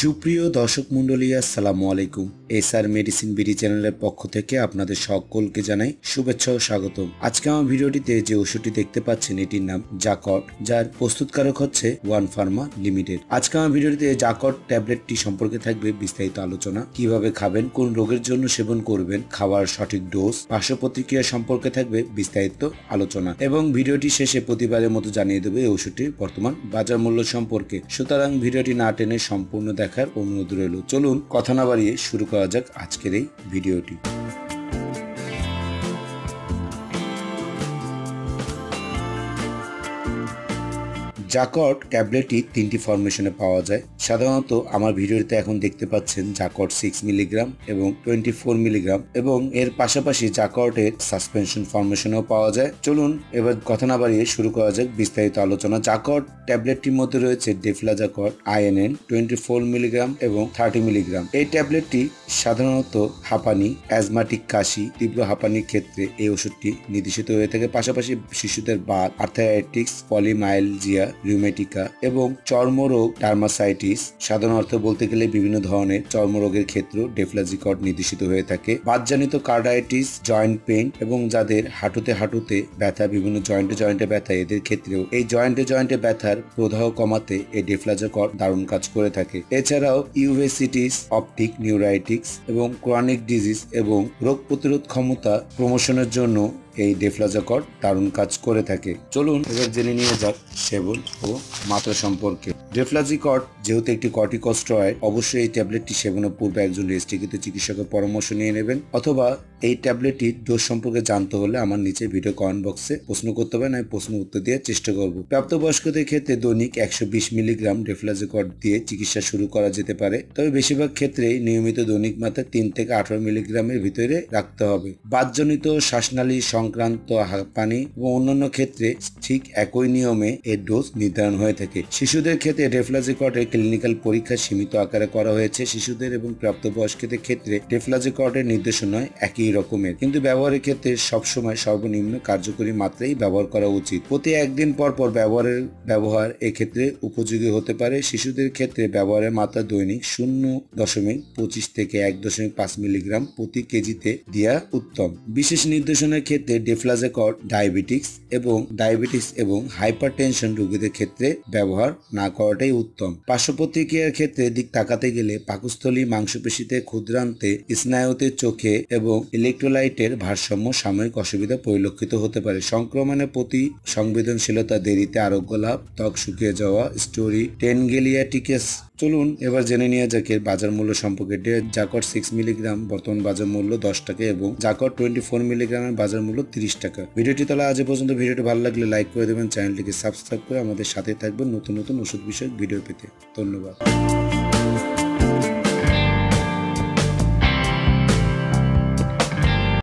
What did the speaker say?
সুপ্রিয় দর্শক মণ্ডলী, আসসালামু আলাইকুম। এসআর মেডিসিন বিডি চ্যানেলের পক্ষ থেকে আপনাদের সকলকে জানাই শুভেচ্ছা ও স্বাগতম। আজকে আমার ভিডিওটিতে যে ওষুধটি দেখতে পাচ্ছেন এটির নাম জাকট, যার প্রস্তুতকারক হচ্ছে ওয়ান ফার্মা লিমিটেড। আজকে আমার ভিডিওটিতে জাকট ট্যাবলেটটি সম্পর্কে থাকবে বিস্তারিত আলোচনা, কিভাবে খাবেন, কোন রোগের জন্য সেবন করবেন, খাওয়ার সঠিক ডোজ, পার্শ্ব প্রতিক্রিয়া সম্পর্কে থাকবে বিস্তারিত আলোচনা এবং ভিডিওটি শেষে প্রতিবারের মতো জানিয়ে দেবে এই ওষুধটির বর্তমান বাজার মূল্য সম্পর্কে। সুতরাং ভিডিওটি না টেনে সম্পূর্ণ দেখার অনুরোধ রইল। চলুন কথা না বাড়িয়ে শুরু করা যাক আজকের এই ভিডিওটি। জাকট ট্যাবলেটটি তিনটি ফরমেশনে পাওয়া যায়। সাধারণত আমার ভিডিওতে এখন দেখতে পাচ্ছেন জাকট 6 মিলিগ্রাম এবং 24 মিলিগ্রাম এবং এর পাশাপাশি জাকটের সাসপেনশন ফরমেশনেও পাওয়া যায়। চলুন এবার কথা না বাড়িয়ে শুরু করা যাক বিস্তারিত আলোচনা। জাকট ট্যাবলেটটির মধ্যে রয়েছে ডেফ্লাজাকট INN 24 মিলিগ্রাম এবং 30 মিলিগ্রাম। এই ট্যাবলেটটি সাধারণত হাঁপানি, অ্যাজমাটিক কাশি, তীব্র হাঁপানির ক্ষেত্রে এই ওষুধটি নির্দেশিত হয়ে থাকে। পাশাপাশি শিশুদের বাত, আর্থারাইটিস, পলিমাইলজিয়া, রিউমেটিকা এবং চর্মরোগ, ডার্মাসাইটিস, সাধারণ অর্থ বলতে গেলে বিভিন্ন ধরনের চর্মরোগের ক্ষেত্রেও ডেফ্লাজিকট নির্দেশিত হয়ে থাকে। বাতজনিত কার্ডাইটিস, জয়েন্ট পেইন এবং যাদের হাঁটুতে ব্যথা, বিভিন্ন জয়েন্টে ব্যথা, এদের ক্ষেত্রেও এই জয়েন্টে ব্যথার প্রদাহ কমাতে এই ডেফ্লাজাকট দারুণ কাজ করে থাকে। এছাড়াও ইউভেসিটিস, অপটিক নিউরাইটিক্স এবং ক্রনিক ডিজিজ এবং রোগ প্রতিরোধ ক্ষমতা প্রমোশনের জন্য এই ডেফ্লাজাকট দারুণ কাজ করে থাকে। চলুন এবার জেনে নিয়ে যাক সেবন ও মাত্রা সম্পর্কে। ডেফ্লাজিকট যেহেতু একটি কর্টিকোস্টেরয়েড, অবশ্যই এই ট্যাবলেটটি সেবনের পূর্বে একজন রেজিস্ট্রিকৃত চিকিৎসকের পরামর্শ নিয়ে নেবেন, অথবা এই ট্যাবলেটটির ডোজ সম্পর্কে জানতে হলে আমার নিচে ভিডিও কমেন্ট বক্সে প্রশ্ন করতে পারেন, আমি প্রশ্ন উত্তর দেওয়ার চেষ্টা করব। প্রাপ্তবয়স্কদের ক্ষেত্রে দৈনিক 120 মিলিগ্রাম ডেফ্লাজিকট দিয়ে চিকিৎসা শুরু করা যেতে পারে, তবে বেশিরভাগ ক্ষেত্রেই নিয়মিত দৈনিক মাত্রা 3 থেকে 18 মিলিগ্রামের ভিতরে রাখতে হবে। বাতজনিত, শ্বাসনালী সংক্রান্ত হাঁপানি এবং অন্যান্য ক্ষেত্রে ঠিক একই নিয়মে এর ডোজ নির্ধারণ হয়ে থাকে। শিশুদের ক্ষেত্রে ডেফ্লাজিকটের ক্লিনিক্যাল পরীক্ষা সীমিত আকারে করা হয়েছে। শিশুদের এবং প্রাপ্তবয়স্কদের ক্ষেত্রে ডেফ্লাজিকটের নির্দেশনা একই রকমের, কিন্তু ব্যবহারের ক্ষেত্রে সবসময় সর্বনিম্ন কার্যকরী মাত্রাই ব্যবহার করা উচিত। প্রতি একদিন পর ব্যবহার এক্ষেত্রে উপযোগী হতে পারে। শিশুদের ক্ষেত্রে ব্যবহারের মাত্রা দৈনিক 0.25 থেকে 1.5 মিলিগ্রাম প্রতি কেজিতে দেওয়া উত্তম। বিশেষ নির্দেশনার ক্ষেত্রে ডেফ্লাজিকট ডায়াবেটিস এবং হাইপারটেনশন রোগীদের ক্ষেত্রে ব্যবহার না করাটাই উত্তম। পার্শ্ব প্রতিক্রিয়ার ক্ষেত্রে দিক তাকাতে গেলে পাকস্থলী, মাংসপেশিতে, ক্ষুদ্রান্তে, স্নায়ুতে, চোখে এবং ইলেকট্রোলাইটের ভারসাম্য সাময়িক অসুবিধা পরিলক্ষিত হতে পারে। সংক্রমণের প্রতি সংবেদনশীলতা, দেরিতে আরোগ্য লাভ, ত্বক শুকিয়ে যাওয়া, স্টোরি টেনগেলিয়াটিকেস। চলুন এবার জেনে নিয়ে যাক এর বাজার মূল্য সম্পর্কে। জাকট 6 মিলিগ্রাম বর্তমান বাজার মূল্য 10 টাকা এবং জাকট 24 মিলিগ্রামের বাজার মূল্য 30 টাকা। ভিডিওটি তাহলে আজ পর্যন্ত। ভিডিওটি ভালো লাগলে লাইক করে দেবেন, চ্যানেলটিকে সাবস্ক্রাইব করে আমাদের সাথে থাকবেন নতুন ওষুধ বিষয়ক ভিডিও পেতে। ধন্যবাদ।